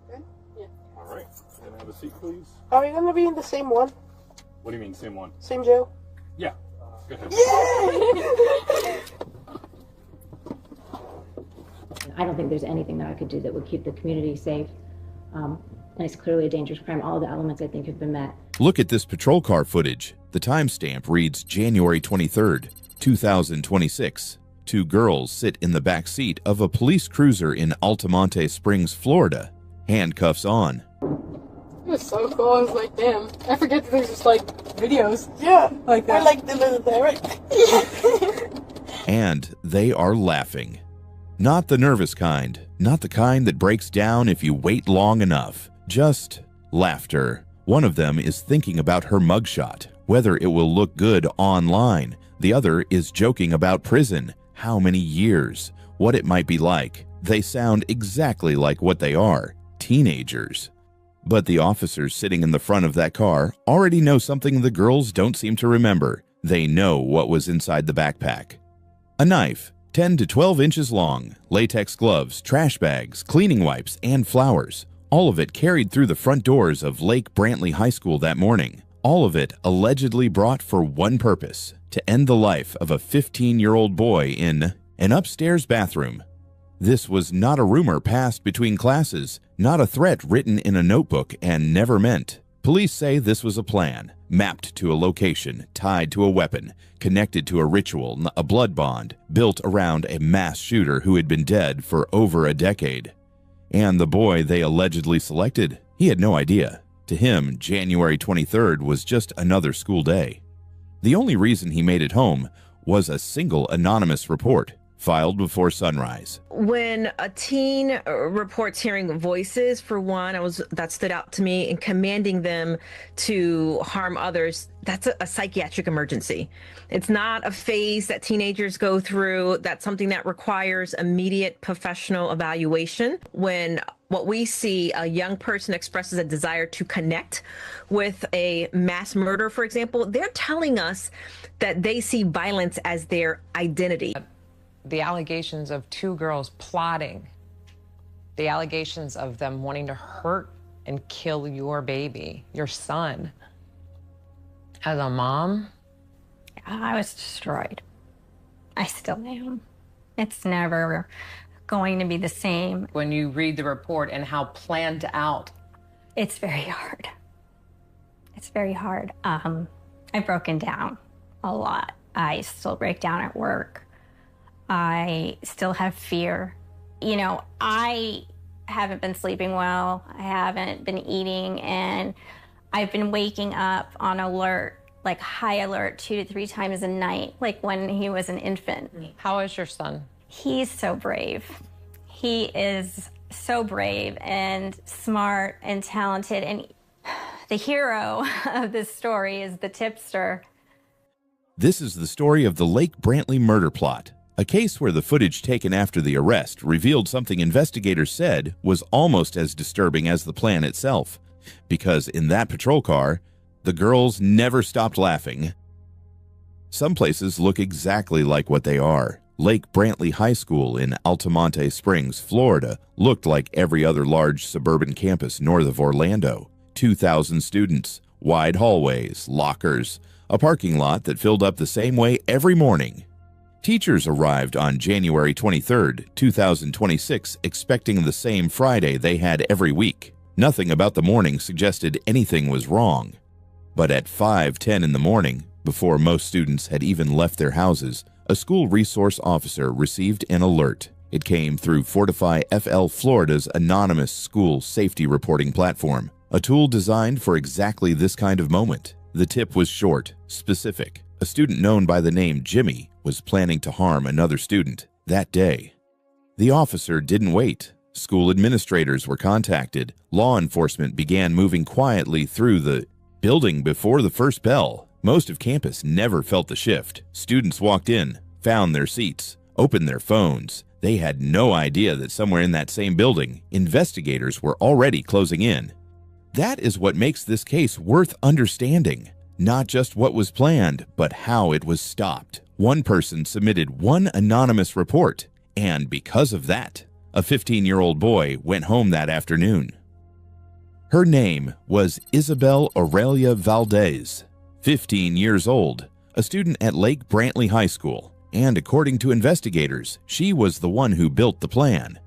Okay. Yeah. All right. Can I have a seat, please? Are we going to be in the same one? What do you mean, same one? Same jail? Yeah. Go ahead. Yay! I don't think there's anything that I could do that would keep the community safe. And it's clearly a dangerous crime. All the elements, I think, have been met. Look at this patrol car footage. The timestamp reads January 23rd, 2026. Two girls sit in the back seat of a police cruiser in Altamonte Springs, Florida, handcuffs on. It was so cool. I was like, damn. I forget that there's just like videos. Yeah. Like that. I like the little there, right? And they are laughing. Not the nervous kind, not the kind that breaks down if you wait long enough. Just laughter. One of them is thinking about her mugshot, whether it will look good online. The other is joking about prison, how many years, what it might be like. They sound exactly like what they are, teenagers. But the officers sitting in the front of that car already know something the girls don't seem to remember. They know what was inside the backpack. A knife, 10 to 12 inches long, latex gloves, trash bags, cleaning wipes, and flowers. All of it carried through the front doors of Lake Brantley High School that morning. All of it allegedly brought for one purpose: to end the life of a 15-year-old boy in an upstairs bathroom. This was not a rumor passed between classes, not a threat written in a notebook and never meant. Police say this was a plan, mapped to a location, tied to a weapon, connected to a ritual, a blood bond, built around a mass shooter who had been dead for over a decade. And the boy they allegedly selected, he had no idea. To him, January 23rd was just another school day. The only reason he made it home was a single anonymous report filed before sunrise. When a teen reports hearing voices, for one, that stood out to me, and commanding them to harm others, that's a psychiatric emergency. It's not a phase that teenagers go through. That's something that requires immediate professional evaluation. When what we see, a young person expresses a desire to connect with a mass murder, for example, they're telling us that they see violence as their identity. The allegations of two girls plotting, the allegations of them wanting to hurt and kill your baby, your son. As a mom, I was destroyed. I still am. It's never going to be the same. when you read the report and how planned out. It's very hard. It's very hard. I've broken down a lot. I still break down at work. I still have fear. You know, I haven't been sleeping well. I haven't been eating, and I've been waking up on alert, like high alert 2 to 3 times a night, like when he was an infant. How is your son? He's so brave. He is so brave and smart and talented, and the hero of this story is the tipster. This is the story of the Lake Brantley murder plot, a case where the footage taken after the arrest revealed something investigators said was almost as disturbing as the plan itself, because in that patrol car, the girls never stopped laughing. Some places look exactly like what they are. Lake Brantley High School in Altamonte Springs, Florida, looked like every other large suburban campus north of Orlando. 2,000 students, wide hallways, lockers, a parking lot that filled up the same way every morning. Teachers arrived on January 23, 2026, expecting the same Friday they had every week. Nothing about the morning suggested anything was wrong. But at 5:10 in the morning, before most students had even left their houses, a school resource officer received an alert. It came through Fortify FL Florida's anonymous school safety reporting platform, a tool designed for exactly this kind of moment. The tip was short, specific. A student known by the name Jimmy was planning to harm another student that day. The officer didn't wait. School administrators were contacted. Law enforcement began moving quietly through the building before the first bell. Most of campus never felt the shift. Students walked in, found their seats, opened their phones. They had no idea that somewhere in that same building, investigators were already closing in. That is what makes this case worth understanding. Not just what was planned, but how it was stopped. One person submitted one anonymous report, and because of that, a 15-year-old boy went home that afternoon. Her name was Isabel Aurelia Valdez, 15 years old, a student at Lake Brantley High School, and according to investigators, she was the one who built the plan.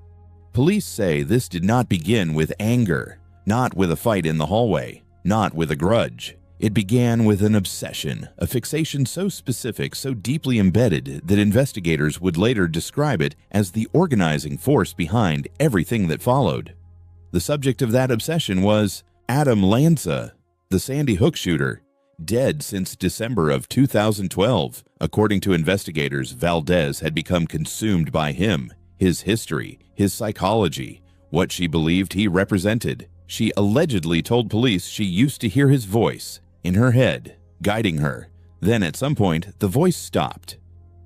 Police say this did not begin with anger, not with a fight in the hallway, not with a grudge. It began with an obsession, a fixation so specific, so deeply embedded that investigators would later describe it as the organizing force behind everything that followed. The subject of that obsession was Adam Lanza, the Sandy Hook shooter, dead since December of 2012. According to investigators, Valdez had become consumed by him, his history, his psychology, what she believed he represented. She allegedly told police she used to hear his voice in her head, guiding her. Then at some point, the voice stopped.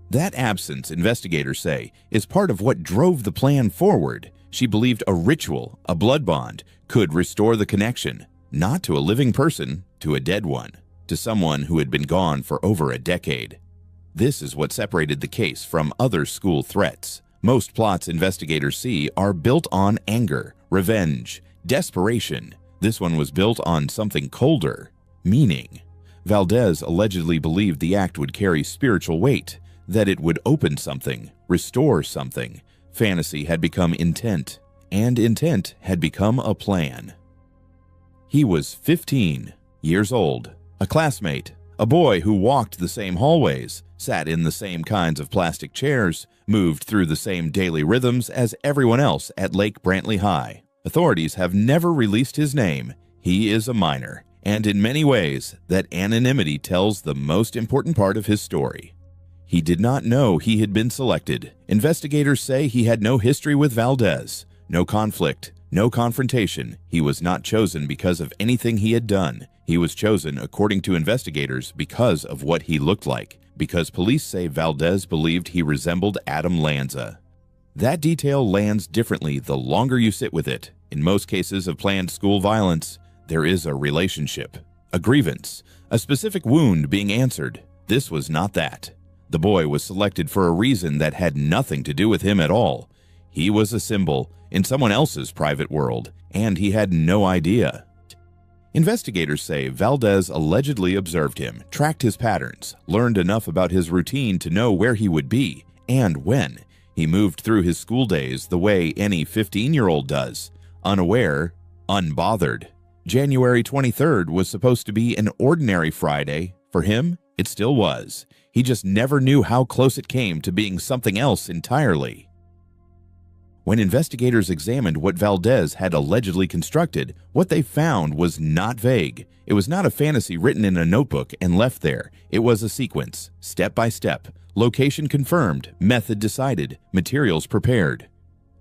That absence, investigators say, is part of what drove the plan forward. She believed a ritual, a blood bond, could restore the connection, not to a living person, to a dead one, to someone who had been gone for over a decade. This is what separated the case from other school threats. Most plots investigators see are built on anger, revenge, desperation. This one was built on something colder, meaning. Valdez allegedly believed the act would carry spiritual weight, that it would open something, restore something. Fantasy had become intent, and intent had become a plan. He was 15 years old, a classmate, a boy who walked the same hallways, sat in the same kinds of plastic chairs, moved through the same daily rhythms as everyone else at Lake Brantley High. Authorities have never released his name. He is a minor, and in many ways, that anonymity tells the most important part of his story. He did not know he had been selected. Investigators say he had no history with Valdez, no conflict, no confrontation. He was not chosen because of anything he had done. He was chosen, according to investigators, because of what he looked like, because police say Valdez believed he resembled Adam Lanza. That detail lands differently the longer you sit with it. In most cases of planned school violence, there is a relationship, a grievance, a specific wound being answered. This was not that. The boy was selected for a reason that had nothing to do with him at all. He was a symbol in someone else's private world, and he had no idea. Investigators say Valdez allegedly observed him, tracked his patterns, learned enough about his routine to know where he would be and when. He moved through his school days the way any 15-year-old does, unaware, unbothered. January 23rd was supposed to be an ordinary Friday. For him, it still was. He just never knew how close it came to being something else entirely. When investigators examined what Valdez had allegedly constructed, what they found was not vague. It was not a fantasy written in a notebook and left there. It was a sequence, step by step, location confirmed, method decided, materials prepared.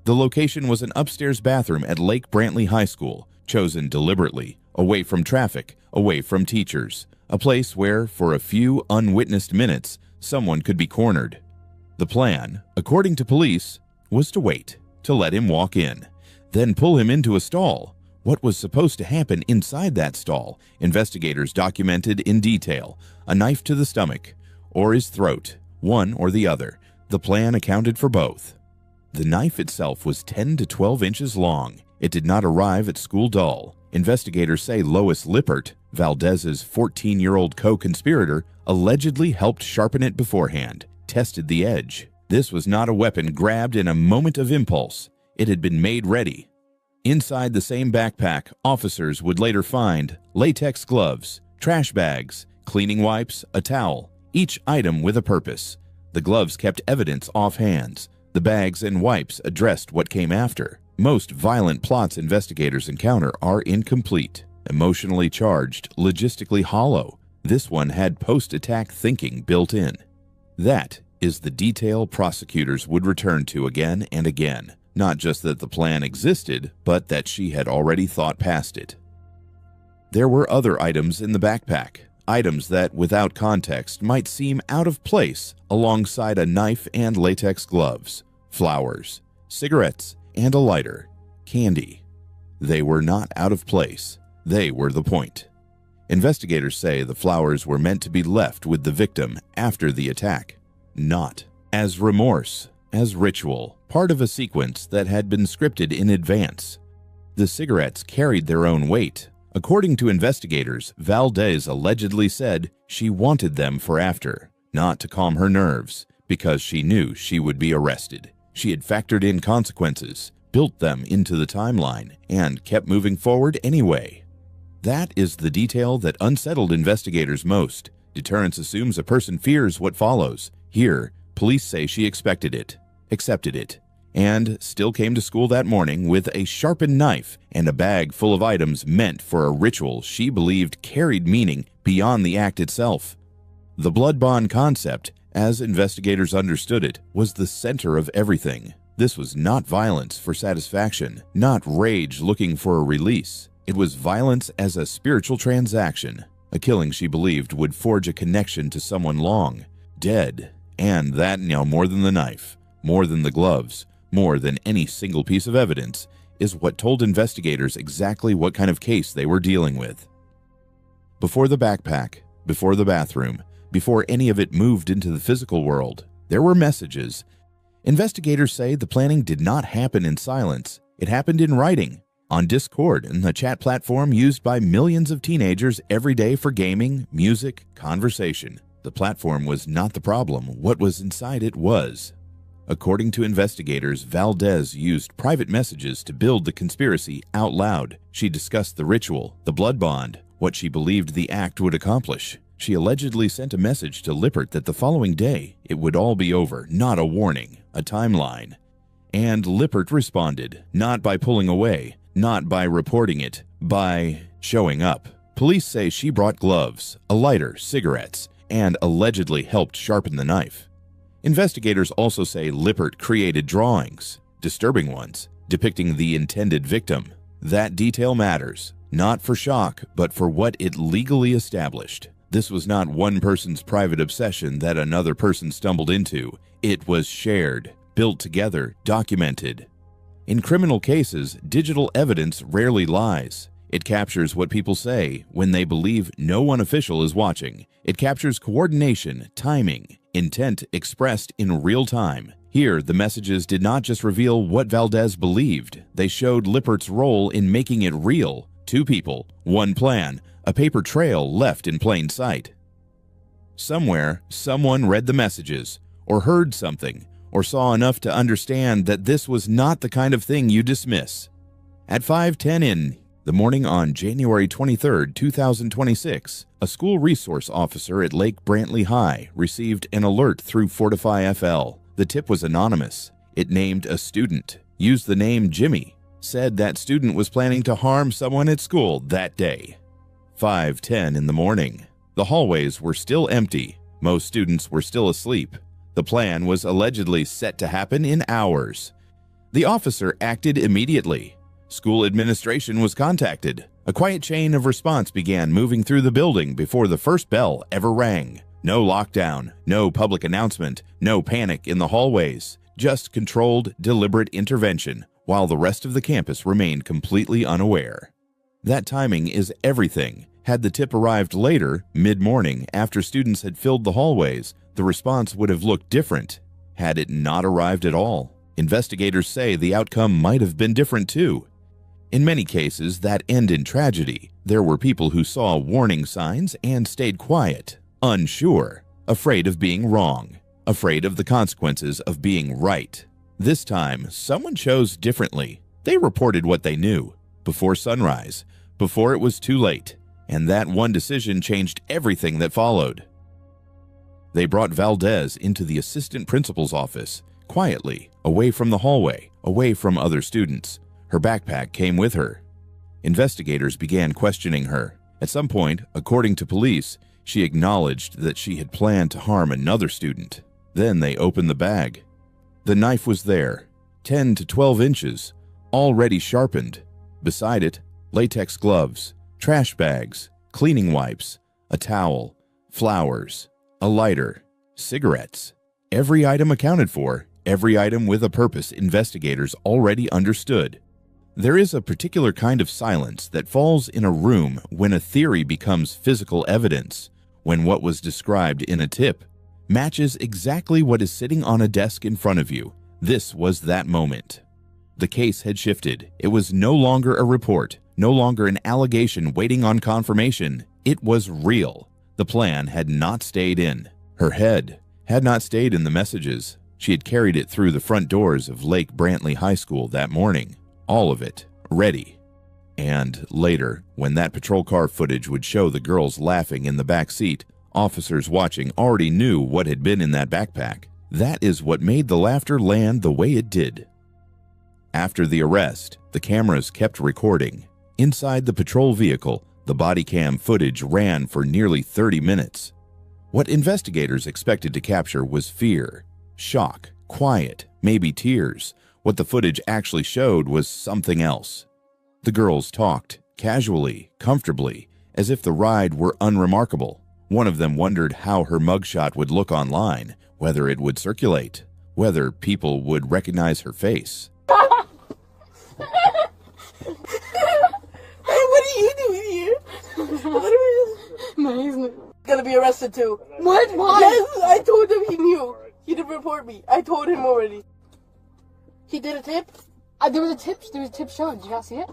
The location was an upstairs bathroom at Lake Brantley High School, chosen deliberately, away from traffic, away from teachers, a place where, for a few unwitnessed minutes, someone could be cornered. The plan, according to police, was to wait, to let him walk in, then pull him into a stall. What was supposed to happen inside that stall, investigators documented in detail: a knife to the stomach, or his throat, one or the other. The plan accounted for both. The knife itself was 10 to 12 inches long. It did not arrive at school dull. Investigators say Lois Lippert, Valdez's 14-year-old co-conspirator, allegedly helped sharpen it beforehand, tested the edge. This was not a weapon grabbed in a moment of impulse. It had been made ready. Inside the same backpack, officers would later find latex gloves, trash bags, cleaning wipes, a towel, each item with a purpose. The gloves kept evidence off hands. The bags and wipes addressed what came after. Most violent plots investigators encounter are incomplete, emotionally charged, logistically hollow. This one had post-attack thinking built in. That is the detail prosecutors would return to again and again. Not just that the plan existed, but that she had already thought past it. There were other items in the backpack, items that, without context, might seem out of place alongside a knife and latex gloves, flowers, cigarettes, and a lighter, candy. They were not out of place. They were the point. Investigators say the flowers were meant to be left with the victim after the attack, not as remorse, as ritual, part of a sequence that had been scripted in advance. The cigarettes carried their own weight. According to investigators, Valdez allegedly said she wanted them for after, not to calm her nerves, because she knew she would be arrested. She had factored in consequences, built them into the timeline, and kept moving forward anyway. That is the detail that unsettled investigators most. Deterrence assumes a person fears what follows. Here, police say she expected it, accepted it, and still came to school that morning with a sharpened knife and a bag full of items meant for a ritual she believed carried meaning beyond the act itself. The blood bond concept, as investigators understood it, was the center of everything. This was not violence for satisfaction, not rage looking for a release. It was violence as a spiritual transaction, a killing she believed would forge a connection to someone long dead, and that now more than the knife, more than the gloves, more than any single piece of evidence, is what told investigators exactly what kind of case they were dealing with. Before the backpack, before the bathroom, before any of it moved into the physical world, there were messages. Investigators say the planning did not happen in silence. It happened in writing, on Discord, and the chat platform used by millions of teenagers every day for gaming, music, conversation. The platform was not the problem. What was inside it was. According to investigators, Valdez used private messages to build the conspiracy out loud. She discussed the ritual, the blood bond, what she believed the act would accomplish. She allegedly sent a message to Lippert that the following day it would all be over, not a warning, a timeline. And Lippert responded, not by pulling away, not by reporting it, by showing up. Police say she brought gloves, a lighter, cigarettes, and allegedly helped sharpen the knife. Investigators also say Lippert created drawings, disturbing ones, depicting the intended victim. That detail matters, not for shock, but for what it legally established. This was not one person's private obsession that another person stumbled into. It was shared, built together, documented. In criminal cases, digital evidence rarely lies. It captures what people say when they believe no one official is watching. It captures coordination, timing, intent expressed in real time. Here, the messages did not just reveal what Valdez believed. They showed Lippert's role in making it real. Two people, one plan, a paper trail left in plain sight. Somewhere, someone read the messages, or heard something, or saw enough to understand that this was not the kind of thing you dismiss. At 5:10 in the morning on January 23, 2026, a school resource officer at Lake Brantley High received an alert through Fortify FL. The tip was anonymous. It named a student, used the name Jimmy, said that student was planning to harm someone at school that day. 5:10 in the morning. The hallways were still empty. Most students were still asleep. The plan was allegedly set to happen in hours. The officer acted immediately. School administration was contacted. A quiet chain of response began moving through the building before the first bell ever rang. No lockdown, no public announcement, no panic in the hallways, just controlled, deliberate intervention, while the rest of the campus remained completely unaware. That timing is everything. Had the tip arrived later, mid-morning, after students had filled the hallways, the response would have looked different. Had it not arrived at all, investigators say the outcome might have been different too. In many cases that end in tragedy. There were people who saw warning signs and stayed quiet, unsure, afraid of being wrong, afraid of the consequences of being right. This time, someone chose differently. They reported what they knew, before sunrise, before it was too late, and that one decision changed everything that followed. They brought Valdez into the assistant principal's office, quietly, away from the hallway, away from other students. Her backpack came with her. Investigators began questioning her. At some point, according to police, she acknowledged that she had planned to harm another student. Then they opened the bag. The knife was there, 10 to 12 inches, already sharpened. Beside it, latex gloves, trash bags, cleaning wipes, a towel, flowers, a lighter, cigarettes. Every item accounted for, every item with a purpose investigators already understood. There is a particular kind of silence that falls in a room when a theory becomes physical evidence, when what was described in a tip matches exactly what is sitting on a desk in front of you. This was that moment. The case had shifted. It was no longer a report, no longer an allegation waiting on confirmation. It was real. The plan had not stayed in. Her head had not stayed in the messages. She had carried it through the front doors of Lake Brantley High School that morning. All of it, ready. And later, when that patrol car footage would show the girls laughing in the back seat, officers watching already knew what had been in that backpack. That is what made the laughter land the way it did. After the arrest, the cameras kept recording. Inside the patrol vehicle, the body cam footage ran for nearly 30 minutes. What investigators expected to capture was fear, shock, quiet, maybe tears. What the footage actually showed was something else. The girls talked, casually, comfortably, as if the ride were unremarkable. One of them wondered how her mugshot would look online, whether it would circulate, whether people would recognize her face. Hey, what are you doing here? What are you... No, he's not. Gonna be arrested too. What? Why? Yes, I told him he knew. He didn't report me. I told him already. He did a tip? There was a tip shown. Did you not see it?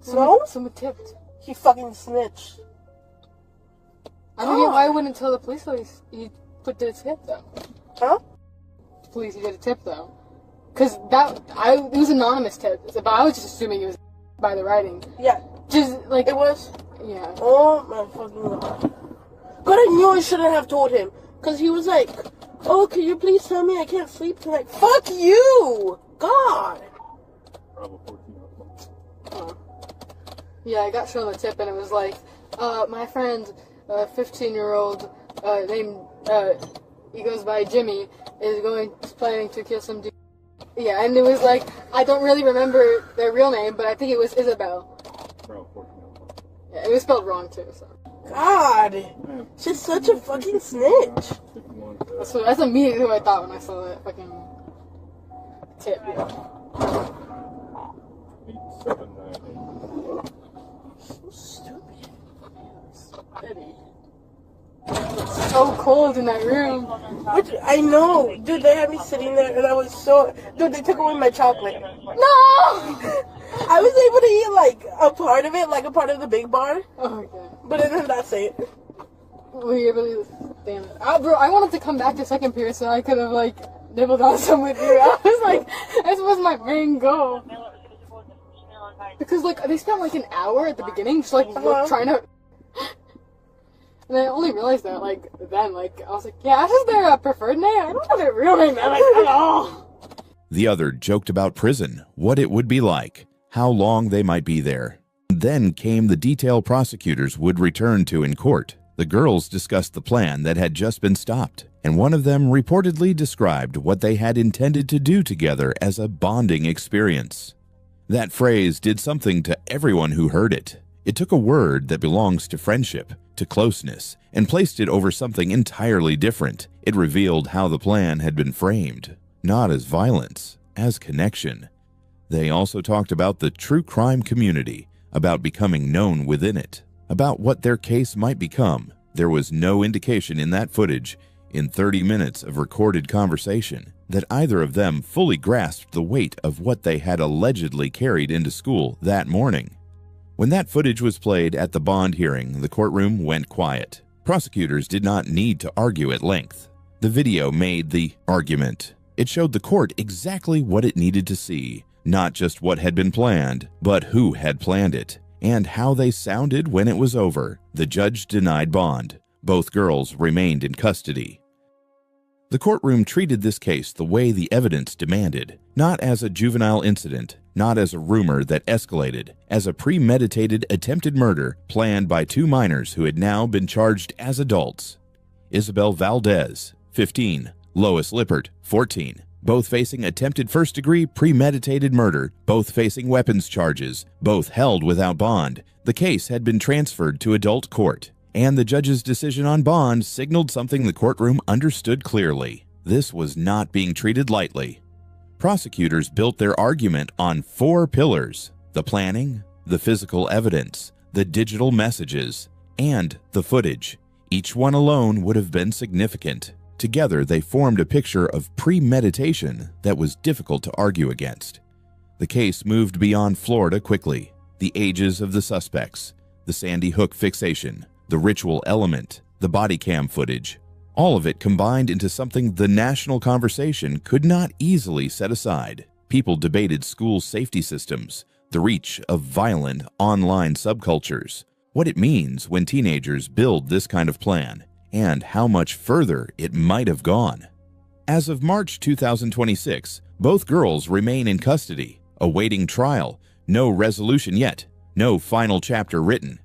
No? Someone tipped. He fucking snitched. I don't get why I wouldn't tell the police he put the tip though. Huh? The police, he did a tip though. Cause it was anonymous tip, but I was just assuming it was by the writing. Yeah. Just like It was? Yeah. Oh my fucking god. But I knew I shouldn't have told him. Cause he was like, oh, can you please tell me I can't sleep tonight? Fuck you! God! Yeah, I got shown the tip and it was like, my friend, 15-year-old, named, he goes by Jimmy, is planning to kill some dude. Yeah, and it was like, I don't really remember their real name, but I think it was Isabel. Yeah, it was spelled wrong too, so. God! She's such a fucking snitch. That's immediately who I thought when I saw that fucking tip. So stupid. It's so cold in that room. Which, I know. Dude, they had me sitting there and I was so... Dude, they took away my chocolate. No! I was able to eat, like, a part of it, like a part of the big bar. Oh my god. But then that's it. Damn it. Bro, I wanted to come back to second period so I could have, like, nibbled on some with you. I was like, this was my main goal. Because, like, they spent, like, an hour at the beginning just, like, trying to... And I only realized that, like, then, like, I was like, yeah, this is their preferred name. I don't know their real name, man, like, at all. The other joked about prison, what it would be like, how long they might be there. Then came the detail prosecutors would return to in court. The girls discussed the plan that had just been stopped, and one of them reportedly described what they had intended to do together as a bonding experience. That phrase did something to everyone who heard it. It took a word that belongs to friendship, to closeness, and placed it over something entirely different. It revealed how the plan had been framed, not as violence, as connection. They also talked about the true crime community, about becoming known within it, about what their case might become. There was no indication in that footage, in 30 minutes of recorded conversation, that either of them fully grasped the weight of what they had allegedly carried into school that morning. When that footage was played at the bond hearing, the courtroom went quiet. Prosecutors did not need to argue at length. The video made the argument. It showed the court exactly what it needed to see, not just what had been planned, but who had planned it, and how they sounded when it was over. The judge denied bond. Both girls remained in custody. The courtroom treated this case the way the evidence demanded, not as a juvenile incident, not as a rumor that escalated, as a premeditated attempted murder planned by two minors who had now been charged as adults. Isabel Valdez, 15, Lois Lippert, 14, both facing attempted first-degree premeditated murder, both facing weapons charges, both held without bond. The case had been transferred to adult court, and the judge's decision on bond signaled something the courtroom understood clearly. This was not being treated lightly. Prosecutors built their argument on 4 pillars: the planning, the physical evidence, the digital messages, and the footage. Each one alone would have been significant. Together, they formed a picture of premeditation that was difficult to argue against. The case moved beyond Florida quickly. The ages of the suspects, the Sandy Hook fixation, the ritual element, the body cam footage, all of it combined into something the national conversation could not easily set aside. People debated school safety systems, the reach of violent online subcultures, what it means when teenagers build this kind of plan, and how much further it might have gone. As of March 2026, both girls remain in custody, awaiting trial. No resolution yet, no final chapter written.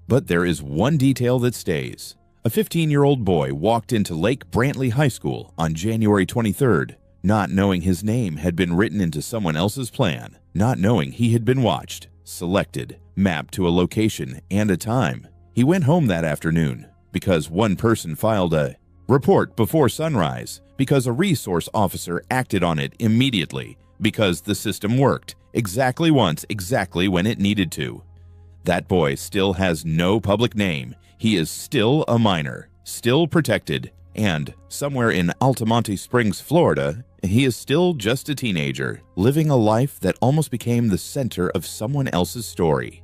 But there is one detail that stays. A 15-year-old boy walked into Lake Brantley High School on January 23rd, not knowing his name had been written into someone else's plan, not knowing he had been watched, selected, mapped to a location and a time. He went home that afternoon because one person filed a report before sunrise, because a resource officer acted on it immediately, because the system worked exactly once, exactly when it needed to. That boy still has no public name. He is still a minor, still protected, and somewhere in Altamonte Springs, Florida, he is still just a teenager, living a life that almost became the center of someone else's story.